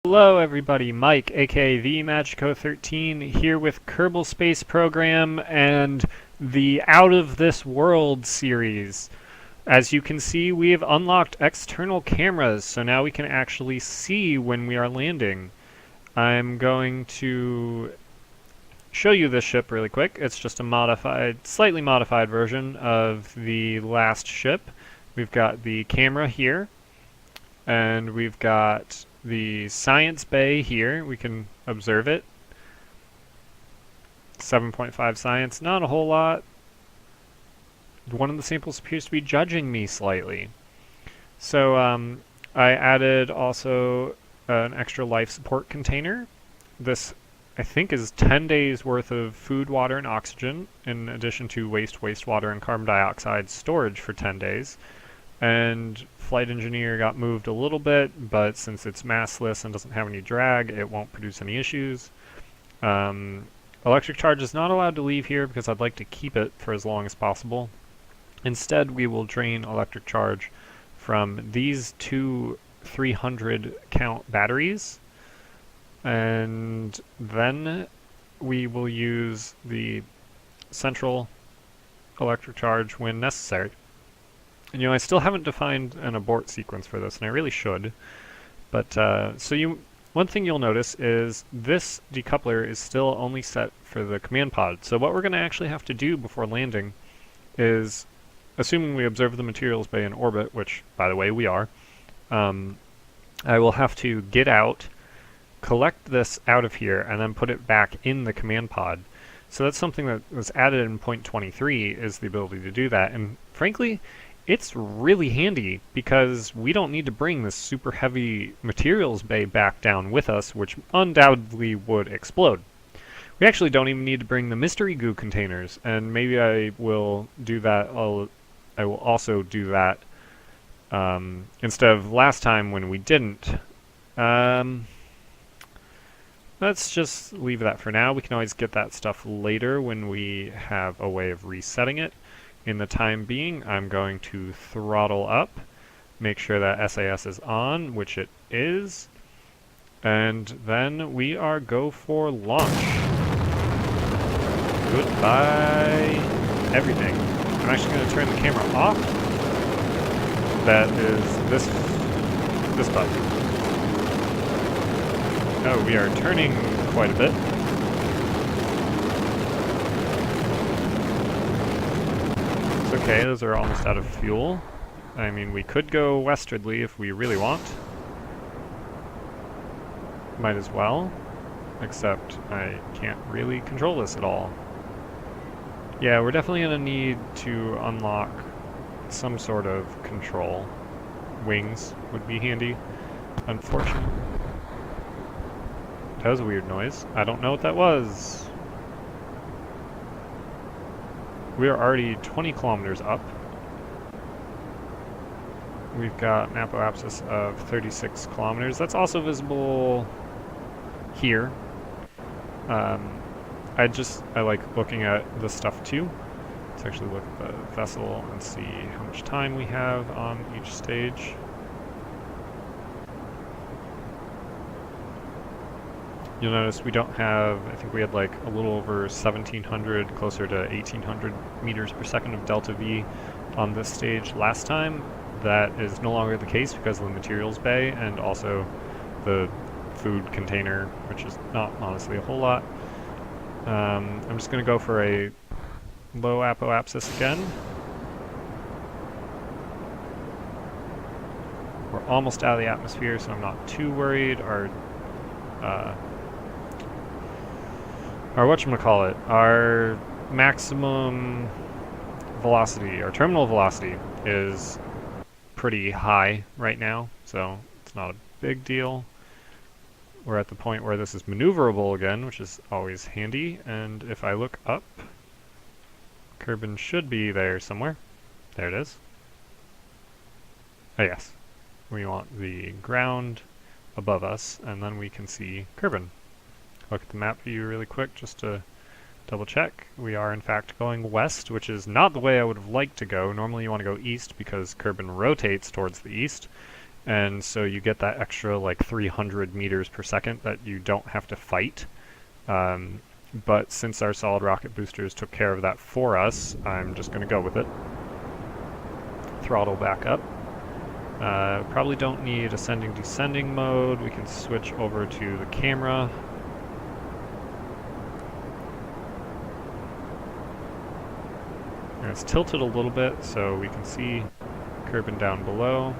Hello everybody, Mike, aka the Magico13, here with Kerbal Space Program and the Out of This World series. As you can see, we have unlocked external cameras, so now we can actually see when we are landing. I'm going to show you this ship really quick. It's just a modified, slightly modified version of the last ship. We've got the camera here, and we've got the science bay here. We can observe it. 7.5 science, not a whole lot. One of the samples appears to be judging me slightly. So I added also an extra life support container. This, I think, is 10 days worth of food, water, and oxygen, in addition to wastewater, and carbon dioxide storage for 10 days. And flight engineer got moved a little bit, but since it's massless and doesn't have any drag, it won't produce any issues. Electric charge is not allowed to leave here because I'd like to keep it for as long as possible. Instead, we will drain electric charge from these two 300 count batteries, and then we will use the central electric charge when necessary. And, I still haven't defined an abort sequence for this, and I really should. But, one thing you'll notice is this decoupler is still only set for the command pod. So what we're going to actually have to do before landing is, assuming we observe the materials bay in orbit, which, by the way, we are, I will have to get out, collect this out of here, and then put it back in the command pod. So that's something that was added in 0.23, is the ability to do that. And frankly, it's really handy because we don't need to bring this super heavy materials bay back down with us, which undoubtedly would explode. We actually don't even need to bring the mystery goo containers, and maybe I will do that. I will also do that instead of last time when we didn't. Let's just leave that for now. We can always get that stuff later when we have a way of resetting it. In the time being, I'm going to throttle up, make sure that SAS is on, which it is, and then we are go for launch. Goodbye, everything. I'm actually going to turn the camera off. That is this button. Oh, we are turning quite a bit. Okay, those are almost out of fuel. I mean, we could go westwardly if we really want. Might as well. Except I can't really control this at all. Yeah, we're definitely going to need to unlock some sort of control. Wings would be handy. Unfortunately. That was a weird noise. I don't know what that was. We are already 20 kilometers up. We've got an apoapsis of 36 kilometers. That's also visible here. I like looking at this stuff too. Let's actually look at the vessel and see how much time we have on each stage. You'll notice we don't have, I think we had like a little over 1,700, closer to 1,800 meters per second of delta V on this stage last time. That is no longer the case because of the materials bay and also the food container, which is not honestly a whole lot. I'm just going to go for a low apoapsis again. We're almost out of the atmosphere, so I'm not too worried. Our whatchamacallit, our maximum velocity, our terminal velocity, is pretty high right now, so it's not a big deal. We're at the point where this is maneuverable again, which is always handy, and if I look up, Kerbin should be there somewhere. There it is. Oh yes. We want the ground above us, and then we can see Kerbin. Look at the map view really quick just to double check. We are in fact going west, which is not the way I would have liked to go. Normally you want to go east because Kerbin rotates towards the east, and so you get that extra like 300 meters per second that you don't have to fight. But since our solid rocket boosters took care of that for us, I'm just going to go with it. Throttle back up. Probably don't need ascending descending mode. We can switch over to the camera. And it's tilted a little bit so we can see Kerbin down below.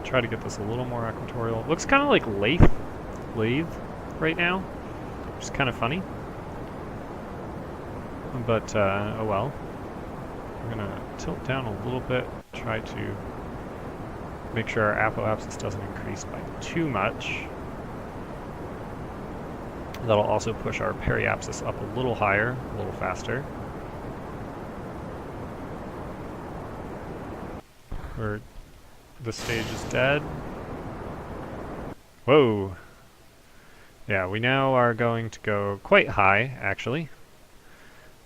Try to get this a little more equatorial. Looks kind of like lathe right now, which is kind of funny. But, oh well. I'm gonna tilt down a little bit, try to make sure our apoapsis doesn't increase by too much. That'll also push our periapsis up a little higher, a little faster. The stage is dead. Whoa! Yeah, we now are going to go quite high, actually.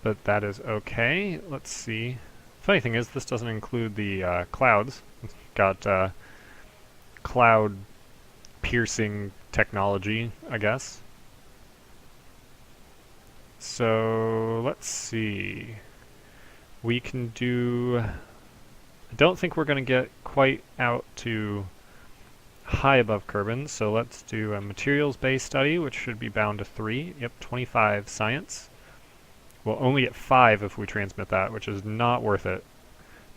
But that is okay. Let's see. Funny thing is, this doesn't include the clouds. It's got cloud piercing technology, I guess. So, let's see. We can do... I don't think we're going to get quite out to high above Kerbin, so let's do a materials-based study, which should be bound to 3. Yep, 25 science. We'll only get 5 if we transmit that, which is not worth it.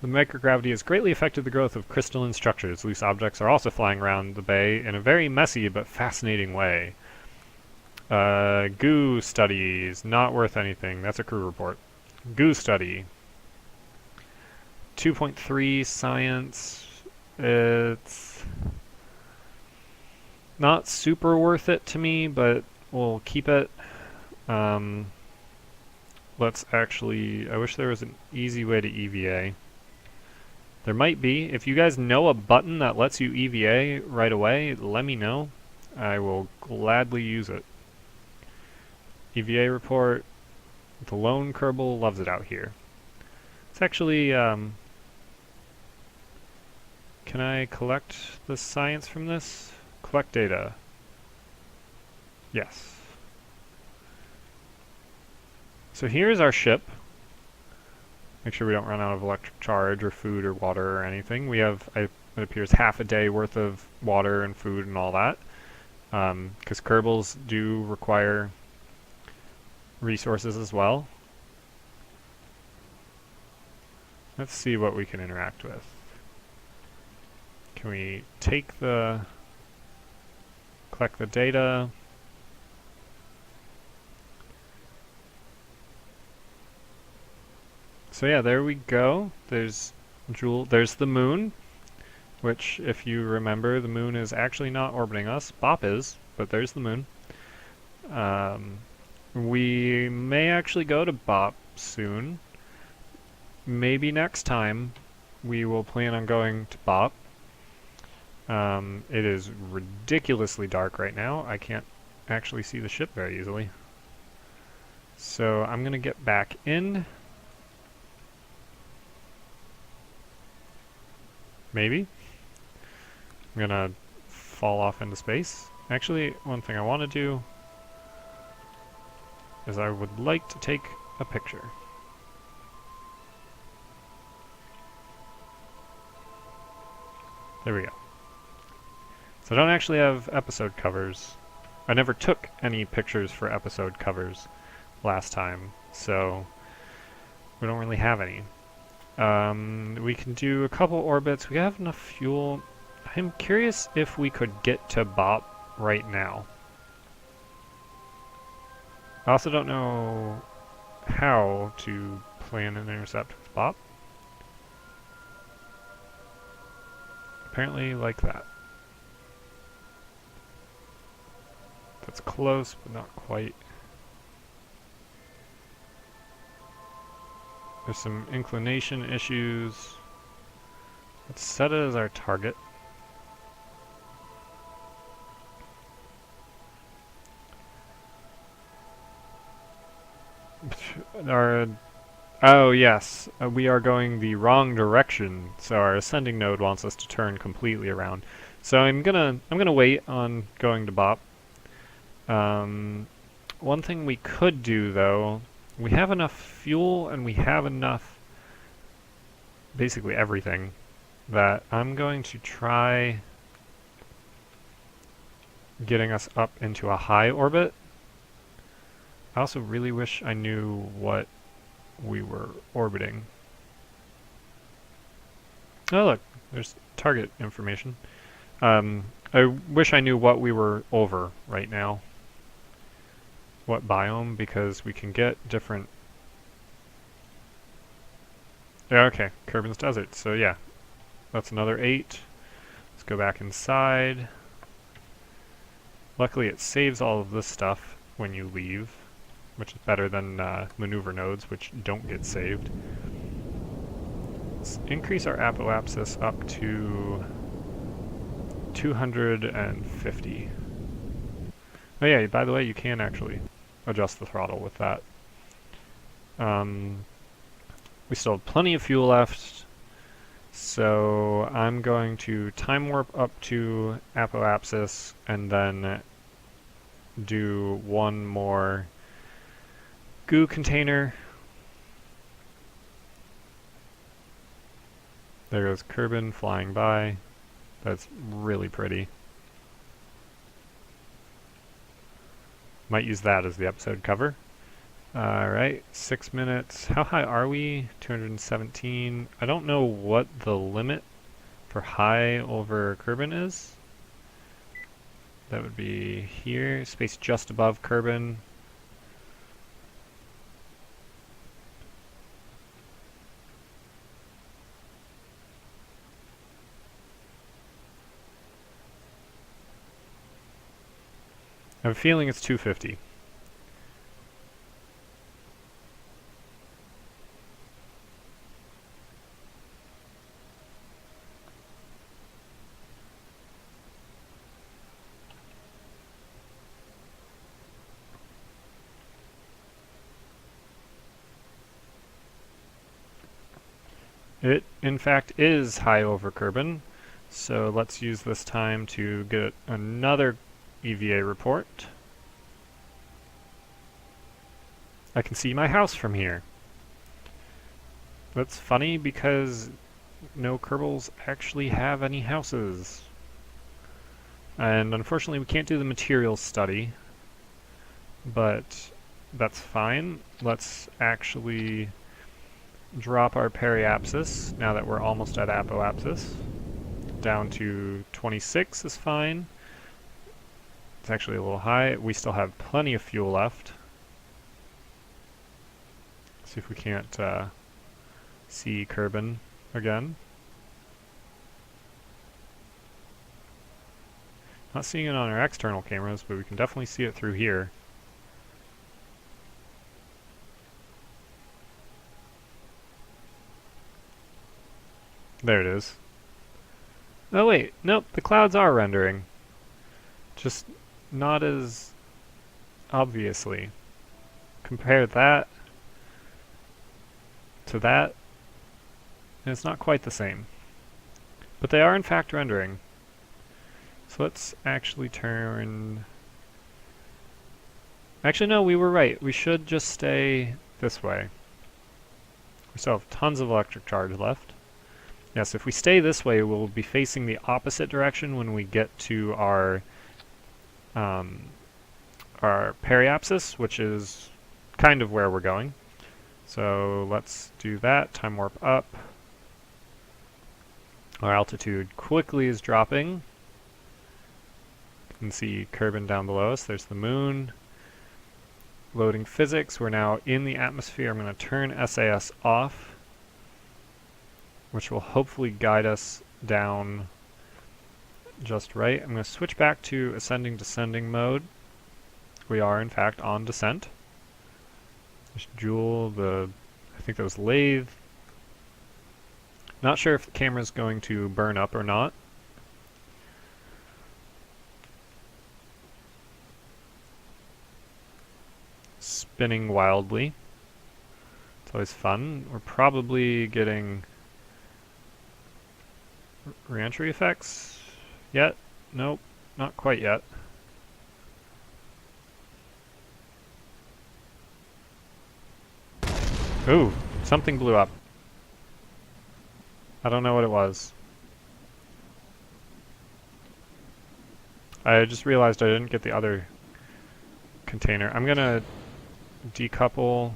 The microgravity has greatly affected the growth of crystalline structures. Loose objects are also flying around the bay in a very messy but fascinating way. Goo studies, not worth anything. That's a crew report. Goo study. 2.3 science. It's not super worth it to me, but we'll keep it. Let's actually... I wish there was an easy way to EVA. There might be. If you guys know a button that lets you EVA right away, let me know. I will gladly use it. EVA report. The lone Kerbal loves it out here. It's actually... can I collect the science from this? Collect data. Yes. So here's our ship. Make sure we don't run out of electric charge or food or water or anything. We have, it appears, half a day worth of water and food and all that. Because Kerbals do require resources as well. Let's see what we can interact with. Can we take the... collect the data? So yeah, there we go. There's there's the moon, which, if you remember, the moon is actually not orbiting us. Bop is, but there's the moon. We may actually go to Bop soon. Maybe next time we will plan on going to Bop. It is ridiculously dark right now. I can't actually see the ship very easily. So I'm going to get back in. Maybe. I'm going to fall off into space. Actually, one thing I want to do is I would like to take a picture. There we go. So I don't actually have episode covers. I never took any pictures for episode covers last time, so we don't really have any. We can do a couple orbits. We have enough fuel. I'm curious if we could get to Bop right now. I also don't know how to plan an intercept with Bop. Apparently like that. That's close, but not quite. There's some inclination issues. Let's set it as our target. Oh yes, we are going the wrong direction, so our ascending node wants us to turn completely around. So I'm gonna wait on going to BOP. One thing we could do though, we have enough fuel and we have enough, basically everything, that I'm going to try getting us up into a high orbit. I also really wish I knew what we were orbiting. Oh look, there's target information. I wish I knew what we were over right now. What biome, because we can get different... Yeah, okay, Kerbin's Desert, so yeah. That's another 8. Let's go back inside. Luckily it saves all of this stuff when you leave, which is better than maneuver nodes, which don't get saved. Let's increase our apoapsis up to 250. Oh yeah, by the way, you can actually adjust the throttle with that. We still have plenty of fuel left, so I'm going to time warp up to apoapsis and then do one more goo container. There goes Kerbin flying by. That's really pretty. Might use that as the episode cover. Alright, 6 minutes. How high are we? 217. I don't know what the limit for high over Kerbin is. That would be here. Space just above Kerbin. I have a feeling it's 250. It, in fact, is high over Kerbin, so let's use this time to get another EVA report. I can see my house from here. That's funny because no Kerbals actually have any houses. And unfortunately we can't do the materials study, but that's fine. Let's actually drop our periapsis, now that we're almost at apoapsis. Down to 26 is fine. It's actually a little high. We still have plenty of fuel left. See if we can't see Kerbin again. Not seeing it on our external cameras, but we can definitely see it through here. There it is. Oh wait, nope, the clouds are rendering. Just not as obviously. Compare that to that, and it's not quite the same. But they are in fact rendering. So let's actually turn... Actually no, we were right. We should just stay this way. We still have tons of electric charge left. Yes, if we stay this way, we'll be facing the opposite direction when we get to our periapsis, which is kind of where we're going. So let's do that. Time warp up. Our altitude quickly is dropping. You can see Kerbin down below us. There's the moon. Loading physics. We're now in the atmosphere. I'm going to turn SAS off, which will hopefully guide us down just right. I'm going to switch back to ascending-descending mode. We are, in fact, on descent. There's Joule, I think that was Lathe. Not sure if the camera's going to burn up or not. Spinning wildly. It's It's always fun. We're probably getting reentry effects yet? Nope, not quite yet. Ooh, something blew up. I don't know what it was. I just realized I didn't get the other container. I'm gonna decouple.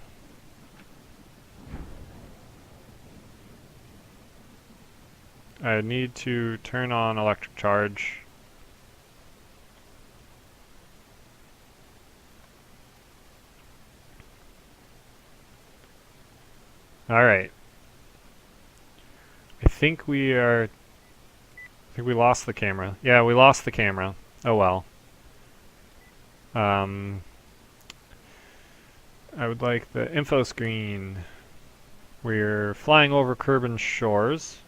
I need to turn on electric charge. Alright. I think we lost the camera. Yeah, we lost the camera. Oh well. I would like the info screen. We're flying over Kerbal shores.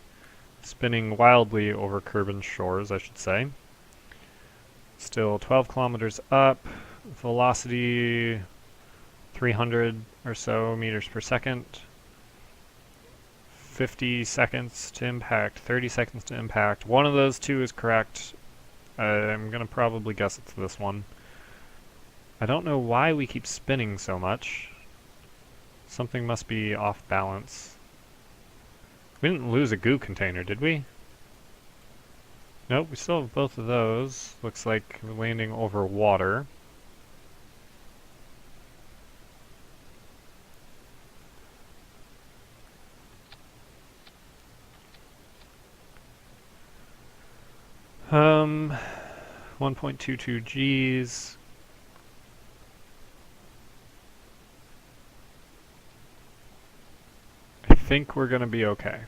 Spinning wildly over Kerbal shores, I should say. Still 12 kilometers up. Velocity 300 or so meters per second. 50 seconds to impact, 30 seconds to impact. One of those two is correct. I'm going to probably guess it's this one. I don't know why we keep spinning so much. Something must be off balance. We didn't lose a goo container, did we? Nope, we still have both of those. Looks like we're landing over water. Um, 1.22 Gs. I think we're gonna be okay.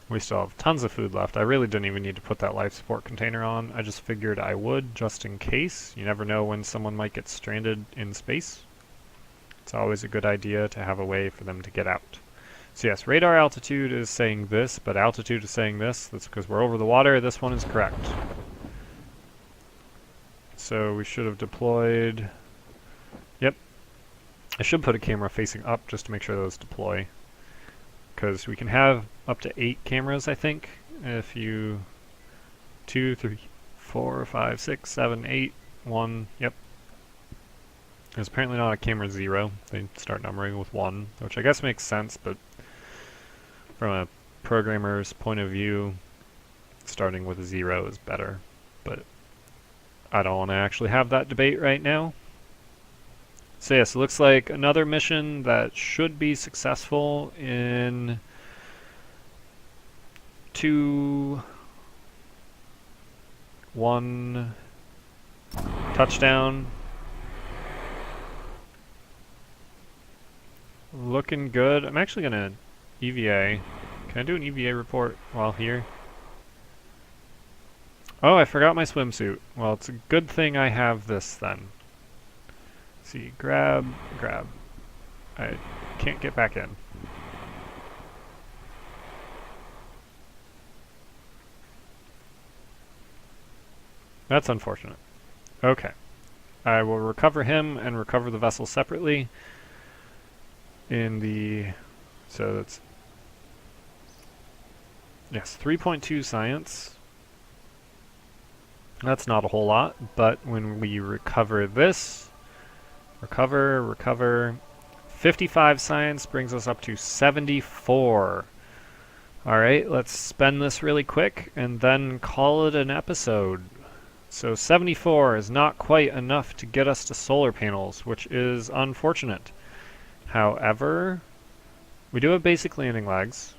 We still have tons of food left. I really didn't even need to put that life support container on. I just figured I would, just in case. You never know when someone might get stranded in space. It's always a good idea to have a way for them to get out. So yes, radar altitude is saying this, but altitude is saying this. That's because we're over the water. This one is correct. So we should have deployed... Yep. I should put a camera facing up just to make sure those deploy. Because we can have up to 8 cameras, I think. If you... 2, 3, 4, 5, 6, 7, 8, 1, yep. There's apparently not a camera 0. They start numbering with 1, which I guess makes sense, but from a programmer's point of view, starting with a 0 is better. But I don't want to actually have that debate right now. So yes, it looks like another mission that should be successful in 2, 1, touchdown. Looking good. I'm actually gonna EVA. Can I do an EVA report while here? Oh, I forgot my swimsuit. Well, it's a good thing I have this then. Let's see, grab. I can't get back in. That's unfortunate. Okay. I will recover him and recover the vessel separately. In the... So that's... Yes, 3.2 science. That's not a whole lot, but when we recover this... Recover... 55 science brings us up to 74. Alright, let's spend this really quick and then call it an episode. So 74 is not quite enough to get us to solar panels, which is unfortunate. However, we do have basic landing legs.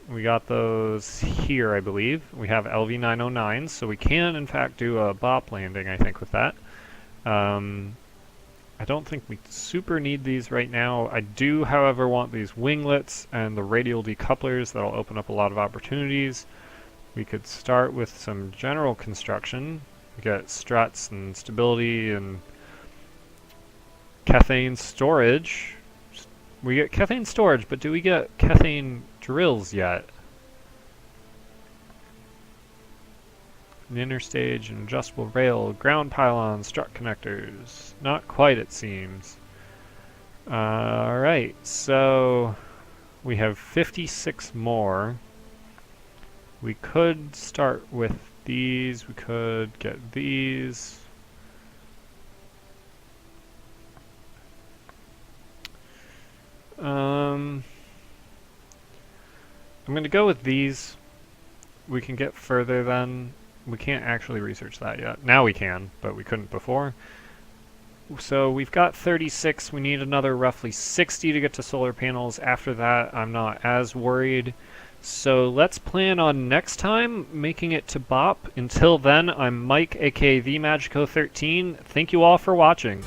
We got those here, I believe. We have LV-909s, so we can, in fact, do a BOP landing, I think, with that. I don't think we super need these right now. I do, however, want these winglets and the radial decouplers. That'll open up a lot of opportunities. We could start with some general construction. We get struts and stability and Kethane storage. We get Kethane storage, but do we get Kethane drills yet? An interstage, an adjustable rail, ground pylon, strut connectors. Not quite, it seems. Alright, so we have 56 more. We could start with these, we could get these. I'm going to go with these. We can get further then. We can't actually research that yet. Now we can, but we couldn't before. So we've got 36. We need another roughly 60 to get to solar panels. After that, I'm not as worried. So let's plan on next time making it to BOP. Until then, I'm Mike, aka TheMagico13. Thank you all for watching.